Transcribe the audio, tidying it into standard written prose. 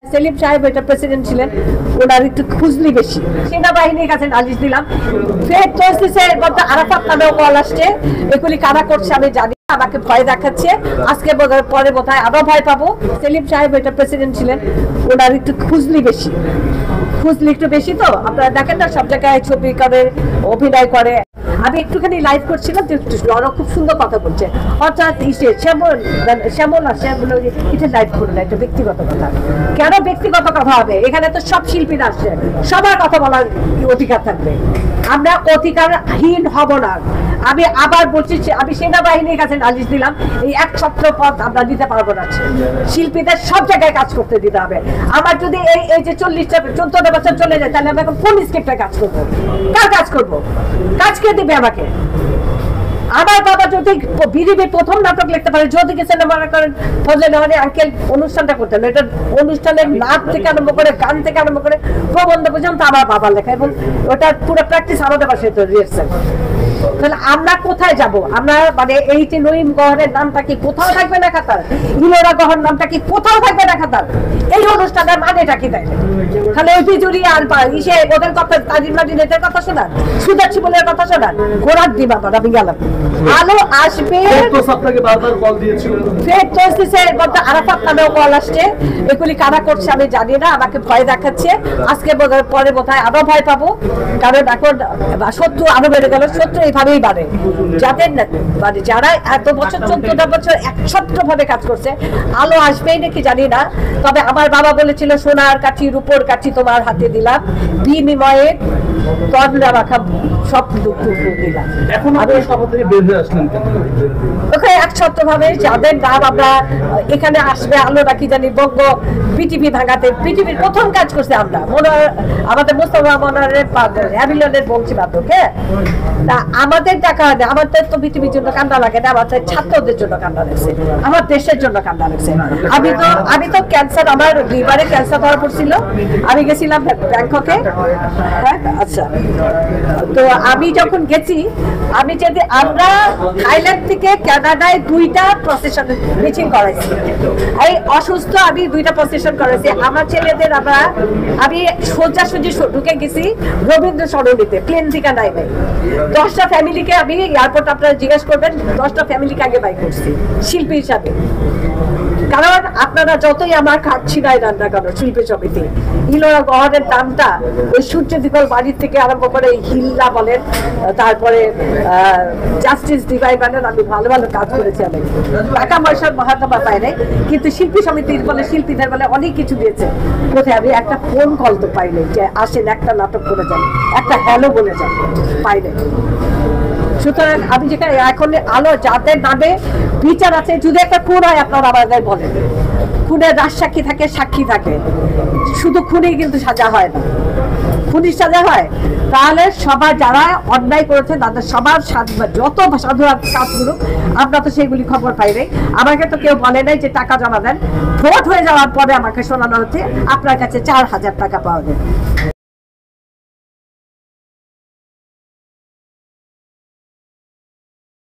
সেলিম সাহেব এটা প্রেসিডেন্ট ছিলেন, ওনার একটু খুজলি বেশি। সেনাবাহিনীর কাছে নালিশ দিলাম, ফের চলতেছে। আরাফাত নামেও কল আসছে, এগুলি কারা করছে আমি জানি, আমাকে ভয় দেখাচ্ছে। আজকে পরে বোধহয় আরো ভয় পাবো। সেলিম সাহেব এটা প্রেসিডেন্ট ছিলেন, ওনার একটু খুজলি বেশি, খুজলি একটু বেশি। তো আপনারা দেখেন না, সব জায়গায় ছবি করে, অভিনয় করে। আমি একটুখানি লাইভ করছিলাম, খুব সুন্দর কথা বলছে, অর্থাৎ শ্যামল এটা লাইভ করো না, এটা ব্যক্তিগত কথা। কেন ব্যক্তিগত কথা হবে? এখানে তো সব শিল্পীরা আসছে, সবার কথা বলার অধিকার থাকবে। আমরা অধিকারহীন হব না। আমি আবার বলছি, আমি সেনাবাহিনীর কাছে নালিশ দিলাম, এই এক সপ্তাহ পথ আমরা দিতে পারবো না। শিল্পীদের সব জায়গায় কাজ করতে দিতে হবে। আমার যদি এই যে 14টা বছর চলে যায়, তাহলে আমি এখন কোন স্ক্রিপ্টে কাজ করবো? কার কাজ করবো? কাজ কে দিবে আমাকে? আমার বাবা যদি বিরিবি প্রথম নাটক লিখতে পারে, যদি সিনেমা করেন ফজলে নওয়ানি আঙ্কেল অনুষ্ঠানটা করতেন, এটা অনুষ্ঠানের নাচ থেকে আরম্ভ করে, গান থেকে আরম্ভ করে, প্রবন্ধ পর্যন্ত আমার বাবার লেখা, এবং ওটার পুরো প্র্যাকটিস আমাদের বাসায় তো রিহার্সাল। তাহলে আমরা কোথায় যাব? আমরা মানে এই যে নঈম গহরের নামটা কি কোথাও থাকবে না খাতার? ইলোরা গহর নামটা কি কোথাও থাকবে না খাতার? এই অনুষ্ঠানের মানেটা কি? তাই তাহলে ওই জুড়ি আর ইসে ওদের কথা, তাজিম নাজিনের কথা শোনান, সুদাচ্ছি বলে কথা শোনান, ঘোরার দিবা আমি গেলাম। আলো আসবে, আরাফাত নামেও কল আসছে, এগুলি কারা করছে আমি জানি না, আমাকে ভয় দেখাচ্ছে। আজকে পরে বোধহয় আরো ভয় পাবো, কারণ এখন শত্রু আরো বেড়ে গেল। শত্রু এইভাবেই বাড়ে, যাদের মানে যারা এত বছর 14টা বছর একছত্র ভাবে কাজ করছে। আলো আসবেই নাকি জানি না, তবে আমার বাবা বলেছিল, সোনার কাঠি রূপোর কাঠি তোমার হাতে দিলাম, বিনিময়ে তন্দ্রা রাখা সব দুঃখ দিলাম। এখন ওখানে একছত্র ভাবে যাদের নাম আমরা এখানে আসবে, আলো রাখি জানি, বঙ্গ পিটিভি ভাঙাতে পৃথিবীর প্রথম কাজ করছে আমরা, আমাদের মোস্তফা মনোয়ারের হ্যাভিলনের বংশীবাদক। হ্যাঁ, আমাদের টাকা আমাদের তো পৃথিবীর জন্য কান্না লাগে না, আমাদের ছাত্রদের জন্য কান্না লাগছে, আমার দেশের জন্য কান্না লাগছে। আমি তো ক্যান্সার, আমার লিভারে ক্যান্সার ধরা পড়ছিল, আমি গেছিলাম ব্যাংককে। হ্যাঁ, আচ্ছা, তো আমি যখন গেছি, আমি যদি আমরা থাইল্যান্ড থেকে কানাডায় 2টা প্রসেশন মিটিং করাইছি, এই অসুস্থ আমি 2টা প্রসেশন করেছি। আমার ছেলেদের আমি সোজাসুজি ঢুকে গেছি রবীন্দ্র সরণিতে, প্লেন থেকে নাই নাই 10টা ফ্যামিলিকে আমি এয়ারপোর্ট, আপনারা জিজ্ঞেস করবেন, 10টা ফ্যামিলিকে আগে বাই করছি শিল্পী হিসাবে। কারণ আপনারা যতই আমার খাচ্ছি নাই রান্না করো শিল্পী সমিতি, ইলোরা গহরের নামটা ওই সূর্য দিগল বাড়ির থেকে আরম্ভ করে হিল্লা বলেন, তারপরে জাস্টিস দিবাই বলেন, আমি ভালো ভালো কাজ করেছি। আমি টাকা পয়সার মহাত্মা পাই নাই, কিন্তু শিল্পী সমিতির বলে, শিল্পীদের বলে অনেক কিছু দিয়েছে। কোথায়? আমি একটা ফোন কল তো পাইনি যে আসেন একটা নাটক করে যান, একটা হ্যালো বলে যান, পাইনি। সুতরাং আমি যেখানে এখন আলো যাদের নামে বিচার আছে, যদি একটা খুন হয় আপনারা আমাদের বলেন, খুনের রাজসাক্ষী থাকে, সাক্ষী থাকে, শুধু খুনেই কিন্তু সাজা হয় না, খুনির সাজা হয়। তাহলে সবার যারা অন্যায় করেছে তাদের সবার যত সাধু কাজগুলো, আমরা তো সেগুলি খবর পাই নাই। আমাকে তো কেউ বলে নাই যে টাকা জমা দেন। ভোট হয়ে যাওয়ার পরে আমাকে শোনানো হচ্ছে আপনার কাছে 4000 টাকা পাওয়া যায়।